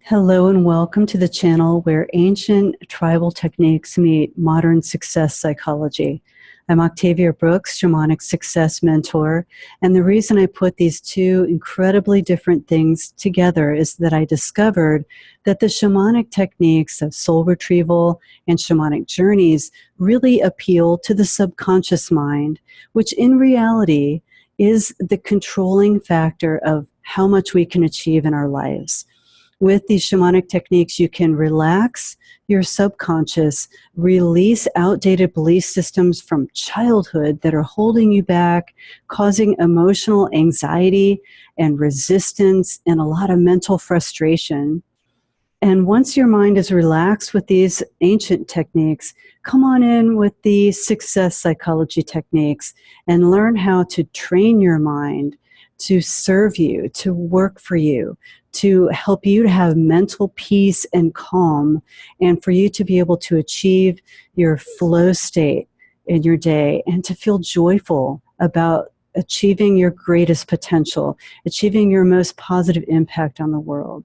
Hello and welcome to the channel where ancient tribal techniques meet modern success psychology. I'm Octavia Brooks, Shamanic Success Mentor, and the reason I put these two incredibly different things together is that I discovered that the shamanic techniques of soul retrieval and shamanic journeys really appeal to the subconscious mind, which in reality is the controlling factor of how much we can achieve in our lives. With these shamanic techniques, you can relax your subconscious, release outdated belief systems from childhood that are holding you back, causing emotional anxiety and resistance and a lot of mental frustration. And once your mind is relaxed with these ancient techniques, come on in with the success psychology techniques and learn how to train your mind to serve you, to work for you, to help you to have mental peace and calm, and for you to be able to achieve your flow state in your day and to feel joyful about achieving your greatest potential, achieving your most positive impact on the world.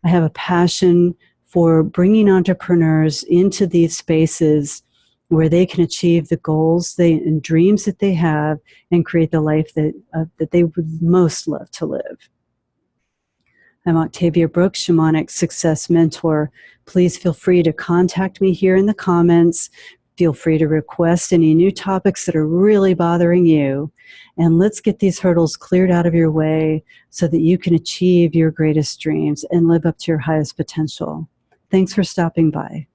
I have a passion for bringing entrepreneurs into these spaces where they can achieve the goals and dreams that they have and create the life that they would most love to live. I'm Octavia Brooks, Shamanic Success Mentor. Please feel free to contact me here in the comments. Feel free to request any new topics that are really bothering you. And let's get these hurdles cleared out of your way so that you can achieve your greatest dreams and live up to your highest potential. Thanks for stopping by.